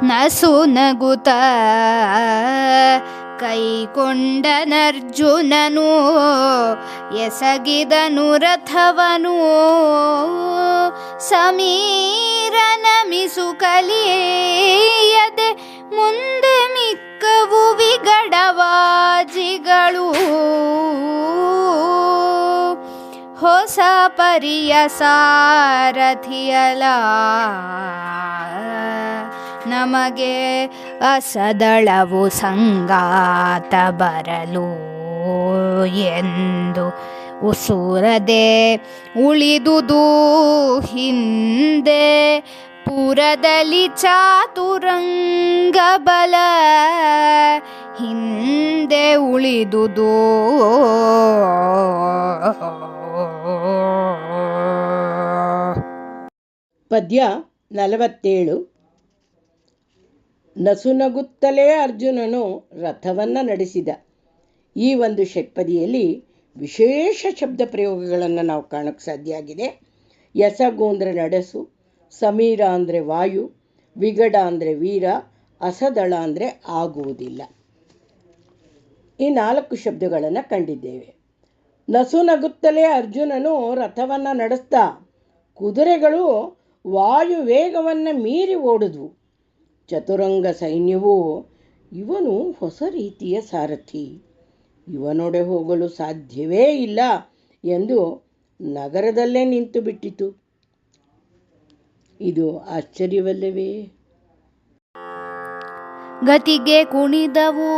ನಸು ನಗುತ ಕೈಕೊಂಡನರ್ಜುನನು ಎಸಗಿದನು ರಥವನು ಸಮೀರನ ಮಿಸುಕಲಿಯದೆ ಮುಂದೆ ಮಿಕ್ಕವು ವಿಗಡವಾಜಿಗಳು ಹೊಸ ಪರಿಯ ಸಾರಥಿಯಲ ನಮಗೆ ಅಸದಳವು ಸಂಗಾತ ಬರಲು ಎಂದು ಉಸುರದೆ ಉಳಿದುದು ಹಿಂದೆ ಪುರದಲ್ಲಿ ಚಾತುರಂಗ ಬಲ ಹಿಂದೆ ಉಳಿದುದು. ಪದ್ಯ 47. ನಸುನಗುತ್ತಲೇ ಅರ್ಜುನನು ರಥವನ್ನು ನಡೆಸಿದ. ಈ ಒಂದು ಷಟ್ಪದಿಯಲ್ಲಿ ವಿಶೇಷ ಶಬ್ದ ಪ್ರಯೋಗಗಳನ್ನು ನಾವು ಕಾಣೋಕ್ಕೆ ಸಾಧ್ಯ ಆಗಿದೆ. ಎಸಗು ಅಂದರೆ ನಡೆಸು, ಸಮೀರ ಅಂದರೆ ವಾಯು, ವಿಗಡ ಅಂದರೆ ವೀರ, ಅಸದಳ ಅಂದರೆ ಆಗುವುದಿಲ್ಲ. ಈ 4 ಶಬ್ದಗಳನ್ನು ಕಂಡಿದ್ದೇವೆ. ನಸುನಗುತ್ತಲೇ ಅರ್ಜುನನು ರಥವನ್ನು ನಡೆಸ್ತಾ ಕುದುರೆಗಳು ವಾಯು ವೇಗವನ್ನು ಮೀರಿ ಓಡಿದ್ವು. ಚತುರಂಗ ಸೈನ್ಯವು ಇವನು ಹೊಸ ರೀತಿಯ ಸಾರಥಿ, ಇವನೊಡೆ ಹೋಗಲು ಸಾಧ್ಯವೇ ಇಲ್ಲ ಎಂದು ನಗರದಲ್ಲೇ ನಿಂತು ಬಿಟ್ಟಿತು. ಇದು ಆಶ್ಚರ್ಯವಲ್ಲವೇ? ಗತಿಗೆ ಕುಣಿದವು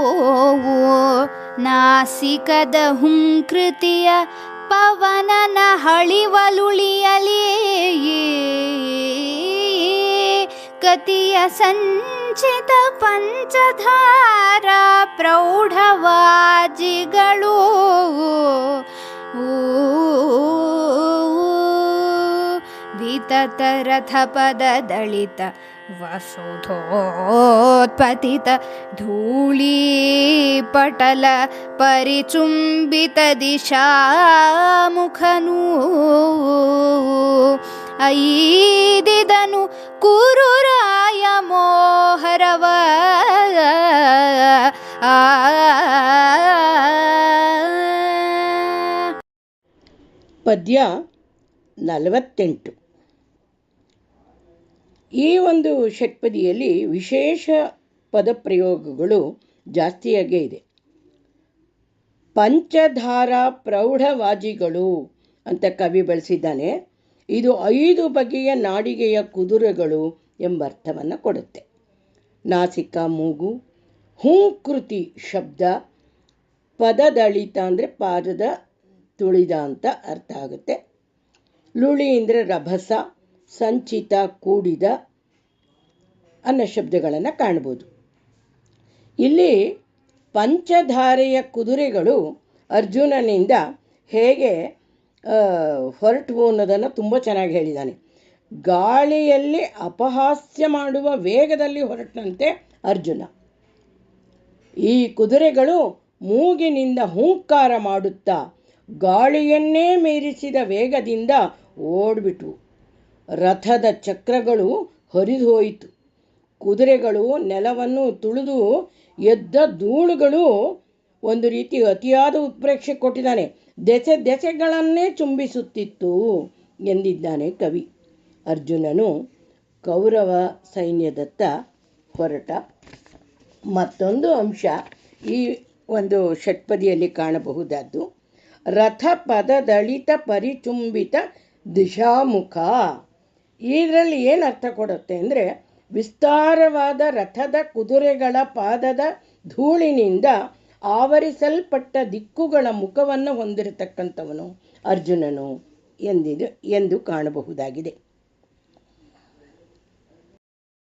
ನಾಸಿಕದ ಹುಂಕೃತಿಯ ಪವನನ ಹಳಿವಲುಳಿಯಲಿ ಗತಿಯ ಸಂಚಿತ ಪಂಚಧಾರ ಪ್ರೌಢವಾಜಿಗಳು ವಿತತ ರಥಪದ ದಳಿತ ವಸುಧೋತ್ಪತಿತ ಧೂಳಿ ಪಟಲ ಪರಿಚುಂಬಿತ ದಿಶಾಮುಖನು ಐದಿದನು ಕುರುರಾಯ ಮೋಹರವ ಪದ್ಯ 48. ಈ ಒಂದು ಷಟ್ಪದಿಯಲ್ಲಿ ವಿಶೇಷ ಪದಪ್ರಯೋಗಗಳು ಜಾಸ್ತಿಯಾಗೇ ಇದೆ. ಪಂಚಧಾರ ಪ್ರೌಢವಾಜಿಗಳು ಅಂತ ಕವಿ ಬಳಸಿದ್ದಾನೆ. ಇದು 5 ಬಗೆಯ ನಾಡಿಗೆಯ ಕುದುರೆಗಳು ಎಂಬ ಅರ್ಥವನ್ನು ಕೊಡುತ್ತೆ. ನಾಸಿಕ ಮೂಗು, ಹುಂಕೃತಿ ಶಬ್ದ, ಪದದಳಿತ ಅಂದರೆ ಪಾದದ ತುಳಿದ ಅಂತ ಅರ್ಥ ಆಗುತ್ತೆ. ಲುಳಿ ಅಂದರೆ ರಭಸ, ಸಂಚಿತ ಕೂಡಿದ ಅನ್ನೋ ಶಬ್ದಗಳನ್ನು ಕಾಣ್ಬೋದು. ಇಲ್ಲಿ ಪಂಚಧಾರೆಯ ಕುದುರೆಗಳು ಅರ್ಜುನನಿಂದ ಹೇಗೆ ಹೊರಟವು ಅನ್ನೋದನ್ನು ತುಂಬ ಚೆನ್ನಾಗಿ ಹೇಳಿದ್ದಾನೆ. ಗಾಳಿಯಲ್ಲಿ ಅಪಹಾಸ್ಯ ಮಾಡುವ ವೇಗದಲ್ಲಿ ಹೊರಟಂತೆ ಅರ್ಜುನ. ಈ ಕುದುರೆಗಳು ಮೂಗಿನಿಂದ ಹೂಂಕಾರ ಮಾಡುತ್ತಾ ಗಾಳಿಯನ್ನೇ ಮೀರಿಸಿದ ವೇಗದಿಂದ ಓಡ್ಬಿಟ್ವು. ರಥದ ಚಕ್ರಗಳು ಹರಿದು ಹೋಯಿತು. ಕುದುರೆಗಳು ನೆಲವನ್ನು ತುಳಿದು ಎದ್ದ ಧೂಳುಗಳು ಒಂದು ರೀತಿ ಅತಿಯಾದ ಉತ್ಪ್ರೇಕ್ಷೆ ಕೊಟ್ಟಿದ್ದಾನೆ. ದೆಸೆಗಳನ್ನೇ ಚುಂಬಿಸುತ್ತಿತ್ತು ಎಂದಿದ್ದಾನೆ ಕವಿ. ಅರ್ಜುನನು ಕೌರವ ಸೈನ್ಯದತ್ತ ಹೊರಟ. ಮತ್ತೊಂದು ಅಂಶ ಈ ಒಂದು ಷಟ್ಪದಿಯಲ್ಲಿ ಕಾಣಬಹುದಾದ್ದು ರಥ ಪದದಳಿತ ಪರಿಚುಂಬಿತ ದಿಶಾಮುಖ. ಇದರಲ್ಲಿ ಏನು ಅರ್ಥ ಕೊಡುತ್ತೆ ಅಂದರೆ ವಿಸ್ತಾರವಾದ ರಥದ ಕುದುರೆಗಳ ಪಾದದ ಧೂಳಿನಿಂದ ಆವರಿಸಲ್ಪಟ್ಟ ದಿಕ್ಕುಗಳ ಮುಖವನ್ನು ಹೊಂದಿರತಕ್ಕಂಥವನು ಅರ್ಜುನನು ಎಂದು ಕಾಣಬಹುದಾಗಿದೆ.